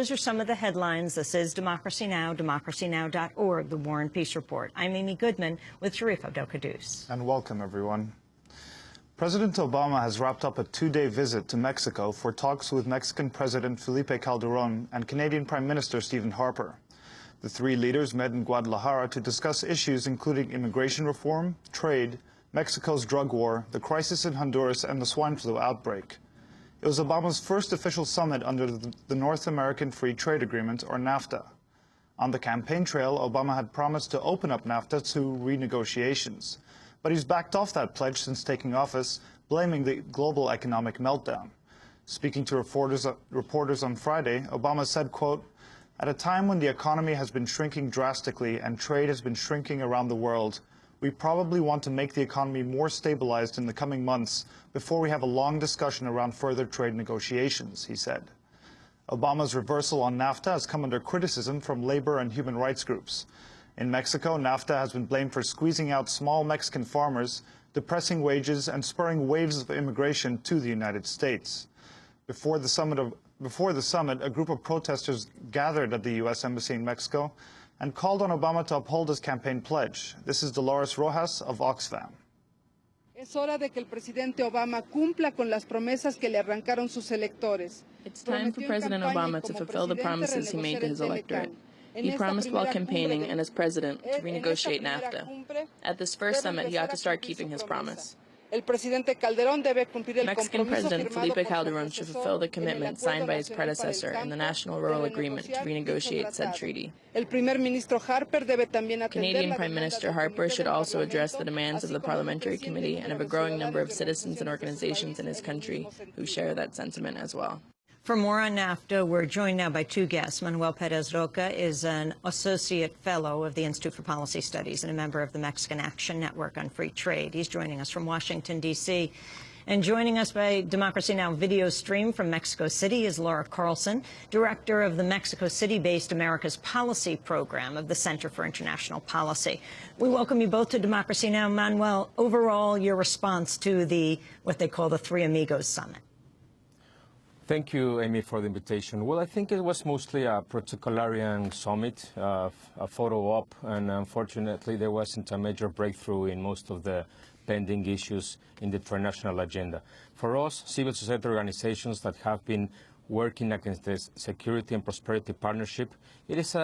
those are some of the headlines. This is Democracy Now!, democracynow.org, the War and Peace Report. I'm Amy Goodman with Sharif Abdel-Qaddous. And welcome, everyone. President Obama has wrapped up a two-day visit to Mexico for talks with Mexican President Felipe Calderon and Canadian Prime Minister Stephen Harper. The three leaders met in Guadalajara to discuss issues including immigration reform, trade, Mexico's drug war, the crisis in Honduras, and the swine flu outbreak. It was Obama's first official summit under the North American Free Trade Agreement, or NAFTA. On the campaign trail, Obama had promised to open up NAFTA to renegotiations. But he's backed off that pledge since taking office, blaming the global economic meltdown. Speaking to reporters on Friday, Obama said, quote, "At a time when the economy has been shrinking drastically and trade has been shrinking around the world, we probably want to make the economy more stabilized in the coming months before we have a long discussion around further trade negotiations," he said. Obama's reversal on NAFTA has come under criticism from labor and human rights groups. In Mexico, NAFTA has been blamed for squeezing out small Mexican farmers, depressing wages, and spurring waves of immigration to the United States. Before the summit, a group of protesters gathered at the U.S. Embassy in Mexico and called on Obama to uphold his campaign pledge. This is Dolores Rojas of Oxfam. Es hora de que el presidente Obama cumpla con las promesas que le arrancaron sus electores. It's time for President Obama to fulfill the promises he made to his electorate. He promised while campaigning and as president to renegotiate NAFTA. At this first summit, he ought to start keeping his promise. Mexican President Felipe Calderon should fulfill the commitment signed by his predecessor in the National Rural Agreement to renegotiate said treaty. Canadian Prime Minister Harper should also address the demands of the Parliamentary Committee and of a growing number of citizens and organizations in his country who share that sentiment as well. For more on NAFTA, we're joined now by two guests. Manuel Perez Roca is an associate fellow of the Institute for Policy Studies and a member of the Mexican Action Network on Free Trade. He's joining us from Washington, D.C. And joining us by Democracy Now! Video stream from Mexico City is Laura Carlson, director of the Mexico City-based America's Policy Program of the Center for International Policy. We welcome you both to Democracy Now! Manuel, overall, your response to what they call the Three Amigos Summit. Thank you, Amy, for the invitation. Well, I think it was mostly a protocollarian summit, a photo op, and unfortunately there wasn't a major breakthrough in most of the pending issues in the international agenda. For us, civil society organizations that have been working against the Security and Prosperity Partnership, it is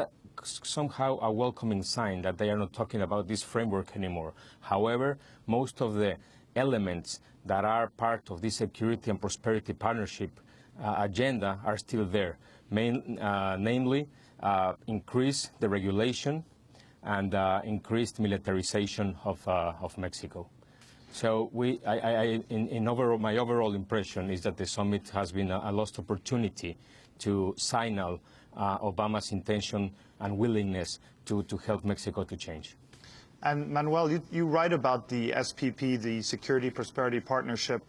somehow a welcoming sign that they are not talking about this framework anymore. However, most of the elements that are part of this Security and Prosperity Partnership agenda are still there, namely increase the regulation and increased militarization of Mexico. So my overall impression is that the summit has been a lost opportunity to signal Obama's intention and willingness to help Mexico to change. And Manuel, you write about the SPP, the Security Prosperity Partnership,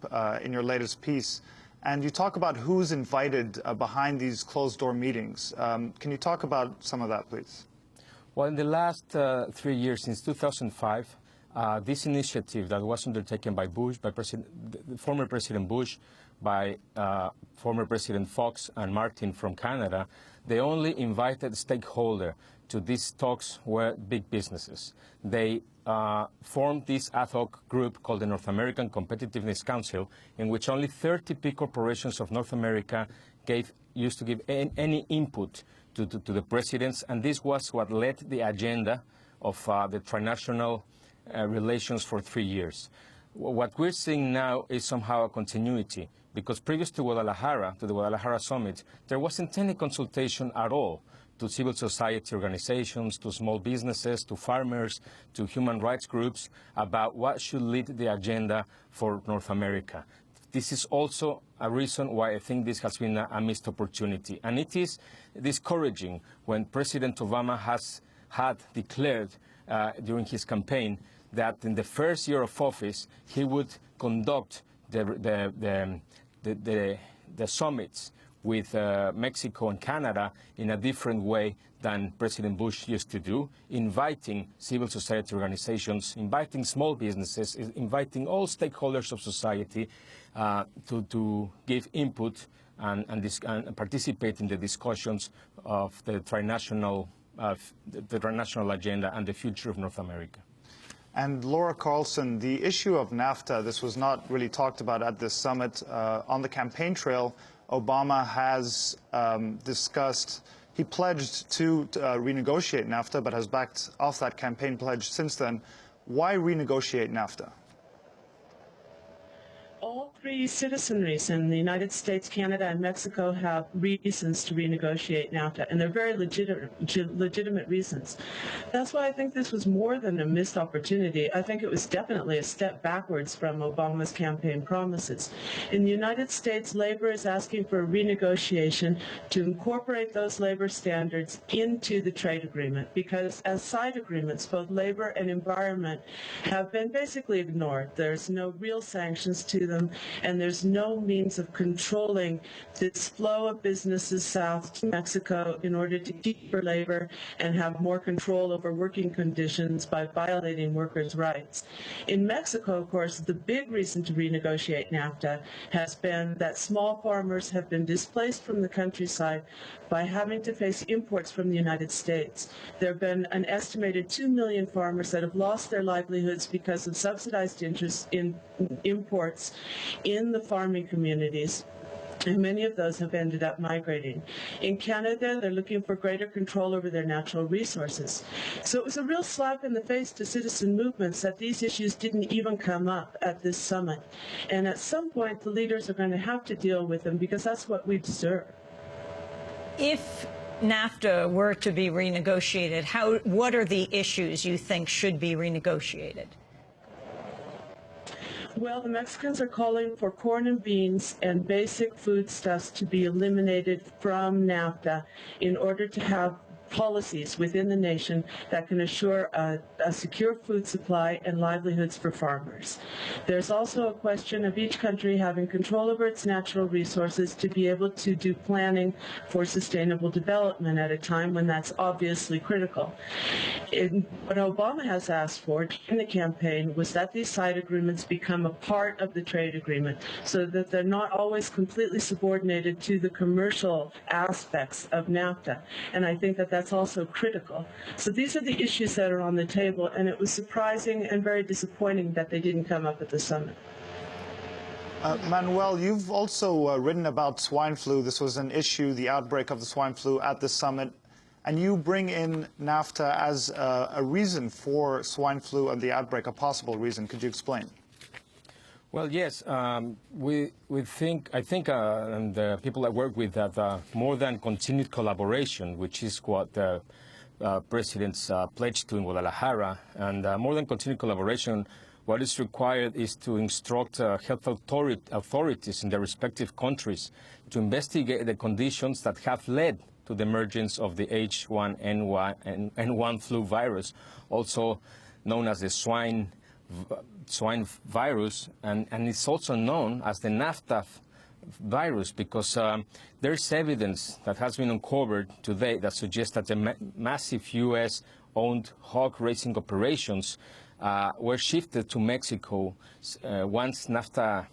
in your latest piece. And you talk about who's invited behind these closed-door meetings. Can you talk about some of that, please? Well, in the last 3 years, since 2005, this initiative that was undertaken by former President Bush, by former President Fox and Martin from Canada, the only invited stakeholder to these talks were big businesses. They formed this ad hoc group called the North American Competitiveness Council, in which only 30 big corporations of North America used to give any input to the presidents, and this was what led the agenda of the trinational relations for 3 years. What we're seeing now is somehow a continuity, because previous to the Guadalajara summit, there wasn't any consultation at all to civil society organizations, to small businesses, to farmers, to human rights groups about what should lead the agenda for North America. This is also a reason why I think this has been a missed opportunity. And it is discouraging when President Obama had declared during his campaign that in the first year of office he would conduct the summits with Mexico and Canada in a different way than President Bush used to do, inviting civil society organizations, inviting small businesses, inviting all stakeholders of society to give input and participate in the discussions of the trinational agenda and the future of North America. And Laura Carlson, the issue of NAFTA, this was not really talked about at this summit. On the campaign trail, Obama has discussed, he pledged to renegotiate NAFTA, but has backed off that campaign pledge since then. Why renegotiate NAFTA? All three citizenries in the United States, Canada, and Mexico have reasons to renegotiate NAFTA, and they're very legitimate reasons. That's why I think this was more than a missed opportunity. I think it was definitely a step backwards from Obama's campaign promises. In the United States, labor is asking for a renegotiation to incorporate those labor standards into the trade agreement, because as side agreements, both labor and environment have been basically ignored. There's no real sanctions to them, and there's no means of controlling this flow of businesses south to Mexico in order to keep for labor and have more control over working conditions by violating workers' rights. In Mexico, of course, the big reason to renegotiate NAFTA has been that small farmers have been displaced from the countryside by having to face imports from the United States. There have been an estimated 2 million farmers that have lost their livelihoods because of subsidized interest in imports in the farming communities, and many of those have ended up migrating. In Canada, they're looking for greater control over their natural resources. So it was a real slap in the face to citizen movements that these issues didn't even come up at this summit. And at some point, the leaders are going to have to deal with them, because that's what we deserve. If NAFTA were to be renegotiated, what are the issues you think should be renegotiated? Well, the Mexicans are calling for corn and beans and basic foodstuffs to be eliminated from NAFTA in order to have policies within the nation that can assure a secure food supply and livelihoods for farmers. There's also a question of each country having control over its natural resources to be able to do planning for sustainable development at a time when that's obviously critical. What Obama has asked for in the campaign was that these side agreements become a part of the trade agreement, so that they're not always completely subordinated to the commercial aspects of NAFTA. And I think that that's also critical. So these are the issues that are on the table, and it was surprising and very disappointing that they didn't come up at the summit. Manuel, you've also written about swine flu. This was an issue, the outbreak of the swine flu at the summit, and you bring in NAFTA as a reason for swine flu and the outbreak, a possible reason. Could you explain? Well, yes, I think, and the people I work with, that more than continued collaboration, which is what the President's pledged to in Guadalajara, and more than continued collaboration, what is required is to instruct health authorities in their respective countries to investigate the conditions that have led to the emergence of the H1N1 flu virus, also known as the swine virus, and it's also known as the NAFTA virus, because there's evidence that has been uncovered today that suggests that the massive U.S.-owned hog raising operations were shifted to Mexico once NAFTA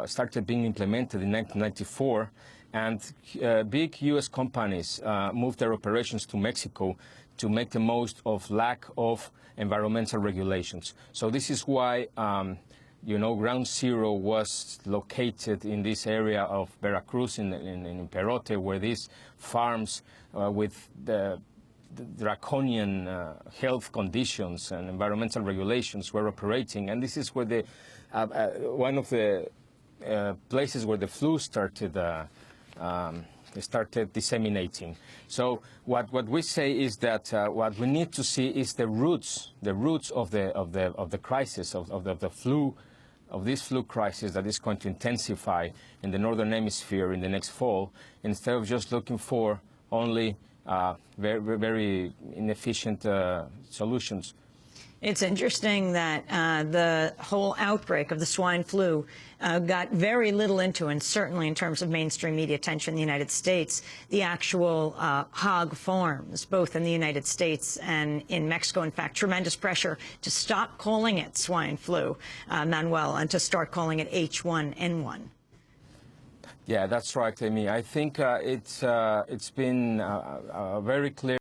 started being implemented in 1994, and big U.S. companies moved their operations to Mexico to make the most of lack of environmental regulations. So this is why, Ground Zero was located in this area of Veracruz in Perote, where these farms with the draconian health conditions and environmental regulations were operating. And this is where one of the places where the flu started disseminating. So what we say is that what we need to see is the roots of the crisis of this flu crisis that is going to intensify in the northern hemisphere in the next fall, instead of just looking for only very, very inefficient solutions. It's interesting that the whole outbreak of the swine flu got very little into, and certainly in terms of mainstream media attention in the United States, the actual hog farms, both in the United States and in Mexico. In fact, tremendous pressure to stop calling it swine flu, Manuel, and to start calling it H1N1. Yeah, that's right, Amy. I think it's been very clear